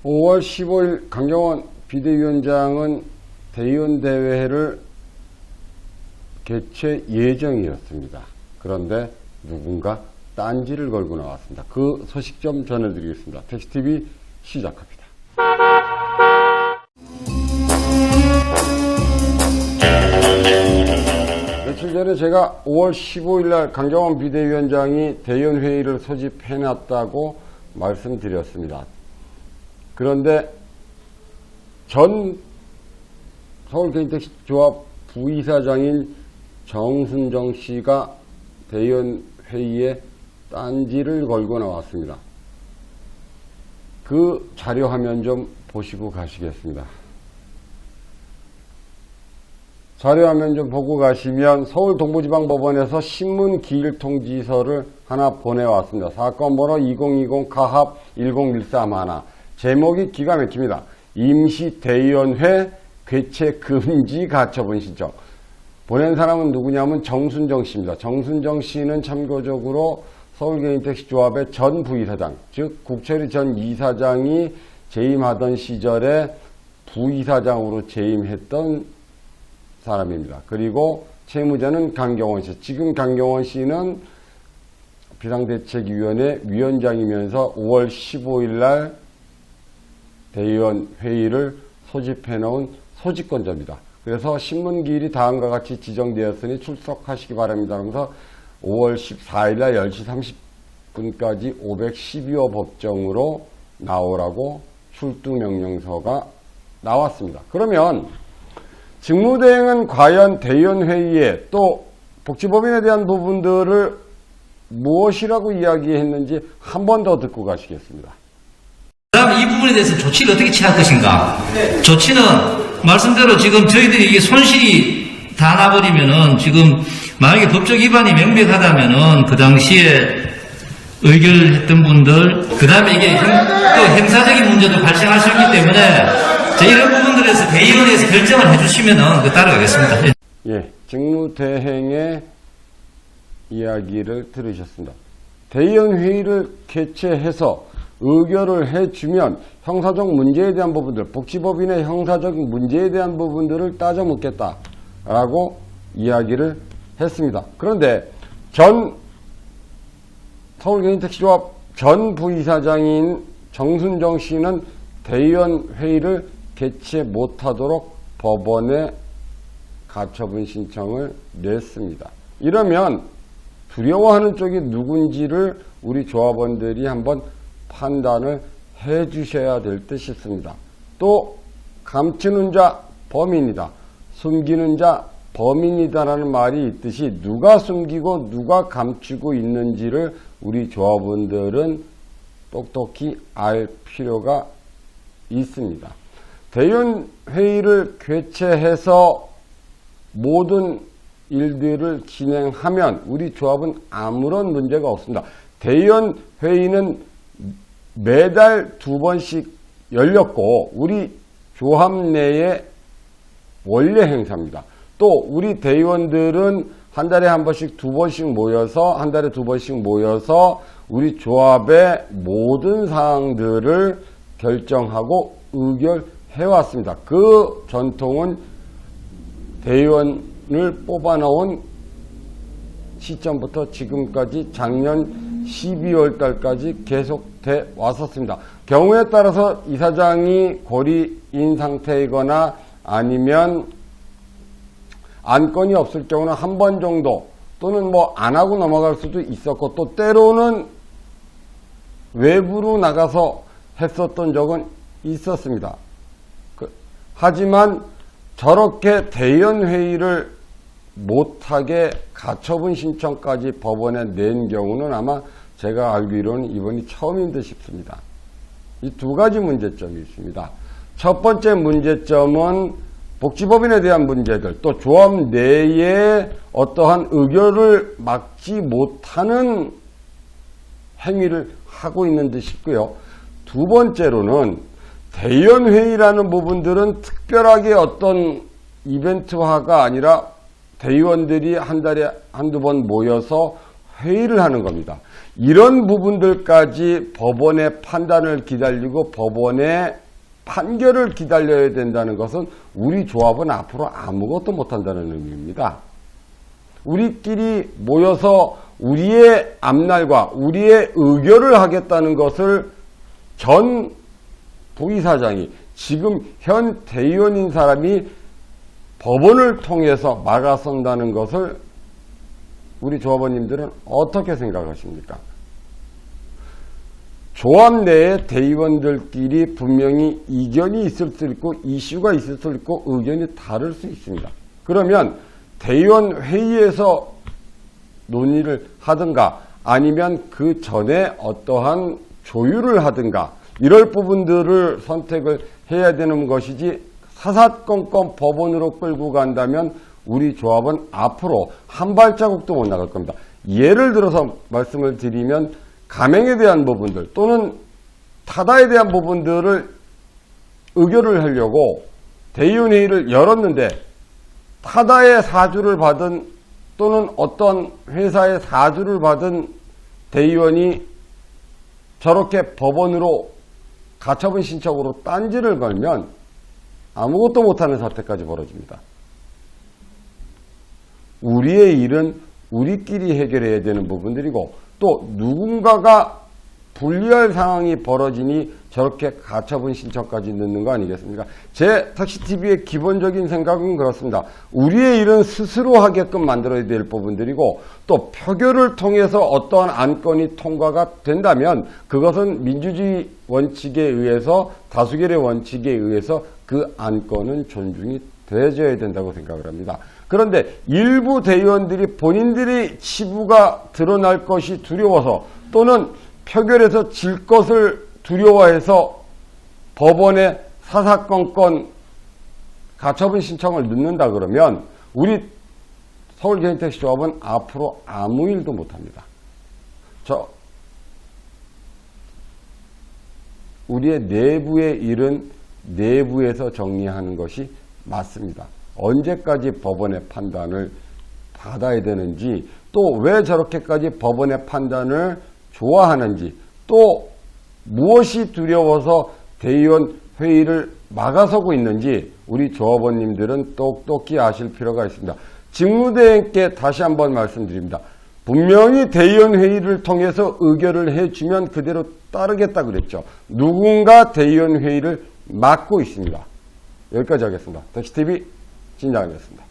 5월 15일 강경원 비대위원장은 대의원대회를 개최 예정이었습니다. 그런데 누군가 딴지를 걸고 나왔습니다. 그 소식 좀 전해드리겠습니다. 택시TV 시작합니다. 며칠 전에 제가 5월 15일날 강경원 비대위원장이 대의원회의를 소집해놨다고 말씀드렸습니다. 그런데 전 서울개인택시조합 부이사장인 정순정 씨가 대의원회의에 딴지를 걸고 나왔습니다. 그 자료 화면 좀 보시고 가시겠습니다. 자료 화면 좀 보고 가시면 서울 동부지방법원에서 신문 기일 통지서를 하나 보내왔습니다. 사건 번호 2020 가합 10131. 제목이 기가 막힙니다. 임시 대의원회 개최 금지 가처분 신청. 보낸 사람은 누구냐면 정순정 씨입니다. 정순정 씨는 참고적으로 서울개인택시조합의 전 부이사장, 즉 국철이 전 이사장이 재임하던 시절에 부이사장으로 재임했던 사람입니다. 그리고 채무자는 강경원 씨. 지금 강경원 씨는 비상대책위원회 위원장이면서 5월 15일 날 대의원 회의를 소집해 놓은 소집권자입니다. 그래서 신문기일이 다음과 같이 지정되었으니 출석하시기 바랍니다. 하면서 5월 14일 날 10시 30분까지 512호 법정으로 나오라고 출두명령서가 나왔습니다. 그러면 직무대행은 과연 대의원회의에 또 복지법인에 대한 부분들을 무엇이라고 이야기했는지 한 번 더 듣고 가시겠습니다. 그 다음에 이 부분에 대해서 조치를 어떻게 취할 것인가. 조치는 말씀대로 지금 저희들이 이게 손실이 다 나버리면은 지금 만약에 법적 위반이 명백하다면은 그 당시에 의결했던 분들, 그 다음에 이게 또 행사적인 문제도 발생할 수 있기 때문에 이런 부분들에서 대의원에서 결정을 해주시면은 따라가겠습니다. 예, 직무대행의 이야기를 들으셨습니다. 대의원 회의를 개최해서 의결을 해주면 형사적 문제에 대한 부분들, 복지법인의 형사적 문제에 대한 부분들을 따져 묻겠다라고 이야기를 했습니다. 그런데 전 서울개인택시조합 전 부이사장인 정순정 씨는 대의원 회의를 개최 못하도록 법원에 가처분 신청을 냈습니다. 이러면 두려워하는 쪽이 누군지를 우리 조합원들이 한번 판단을 해 주셔야 될 듯 싶습니다. 또 감추는 자 범인이다. 숨기는 자 범인이다라는 말이 있듯이 누가 숨기고 누가 감추고 있는지를 우리 조합원들은 똑똑히 알 필요가 있습니다. 대의원 회의를 개최해서 모든 일들을 진행하면 우리 조합은 아무런 문제가 없습니다. 대의원 회의는 매달 2번씩 열렸고 우리 조합 내의 원래 행사입니다. 또 우리 대의원들은 한 달에 한 번씩 2번씩 모여서 한 달에 2번씩 모여서 우리 조합의 모든 사항들을 결정하고 의결해왔습니다. 그 전통은 대의원을 뽑아놓은 시점부터 지금까지 작년 12월 달까지 계속돼 왔었습니다. 경우에 따라서 이사장이 고리인 상태이거나 아니면 안건이 없을 경우는 한 번 정도 또는 뭐 안 하고 넘어갈 수도 있었고 또 때로는 외부로 나가서 했었던 적은 있었습니다. 하지만 저렇게 대의원 회의를 못하게 가처분 신청까지 법원에 낸 경우는 아마 제가 알기로는 이번이 처음인 듯 싶습니다. 이 두 가지 문제점이 있습니다. 첫 번째 문제점은 복지법인에 대한 문제들, 또 조합 내에 어떠한 의결을 막지 못하는 행위를 하고 있는 듯 싶고요. 두 번째로는 대의원회의라는 부분들은 특별하게 어떤 이벤트화가 아니라 대의원들이 한 달에 한두 번 모여서 회의를 하는 겁니다. 이런 부분들까지 법원의 판단을 기다리고 법원의 판결을 기다려야 된다는 것은 우리 조합은 앞으로 아무것도 못한다는 의미입니다. 우리끼리 모여서 우리의 앞날과 우리의 의결을 하겠다는 것을 전 부이사장이 지금 현 대의원인 사람이 법원을 통해서 막아선다는 것을 우리 조합원님들은 어떻게 생각하십니까? 조합 내에 대의원들끼리 분명히 이견이 있을 수 있고 이슈가 있을 수 있고 의견이 다를 수 있습니다. 그러면 대의원 회의에서 논의를 하든가 아니면 그 전에 어떠한 조율을 하든가 이럴 부분들을 선택을 해야 되는 것이지 사사건건 법원으로 끌고 간다면 우리 조합은 앞으로 한 발자국도 못 나갈 겁니다. 예를 들어서 말씀을 드리면 가맹에 대한 부분들 또는 타다에 대한 부분들을 의결을 하려고 대의원회의를 열었는데 타다의 사주를 받은 또는 어떤 회사의 사주를 받은 대의원이 저렇게 법원으로 가처분 신청으로 딴지를 걸면 아무것도 못하는 사태까지 벌어집니다. 우리의 일은 우리끼리 해결해야 되는 부분들이고 또 누군가가 불리할 상황이 벌어지니 저렇게 가처분 신청까지 넣는 거 아니겠습니까? 제 택시TV의 기본적인 생각은 그렇습니다. 우리의 일은 스스로 하게끔 만들어야 될 부분들이고 또 표결을 통해서 어떠한 안건이 통과가 된다면 그것은 민주주의 원칙에 의해서 다수결의 원칙에 의해서 그 안건은 존중이 되어져야 된다고 생각을 합니다. 그런데 일부 대의원들이 본인들의 치부가 드러날 것이 두려워서 또는 표결에서 질 것을 두려워해서 법원에 사사건건 가처분 신청을 넣는다 그러면 우리 서울개인택시조합은 앞으로 아무 일도 못합니다. 우리의 내부의 일은 내부에서 정리하는 것이 맞습니다. 언제까지 법원의 판단을 받아야 되는지 또 왜 저렇게까지 법원의 판단을 좋아하는지 또 무엇이 두려워서 대의원 회의를 막아서고 있는지 우리 조합원님들은 똑똑히 아실 필요가 있습니다. 직무대행께 다시 한번 말씀드립니다. 분명히 대의원 회의를 통해서 의결을 해주면 그대로 따르겠다 그랬죠. 누군가 대의원 회의를 막고 있습니다. 여기까지 하겠습니다. 택시TV 진장이었습니다.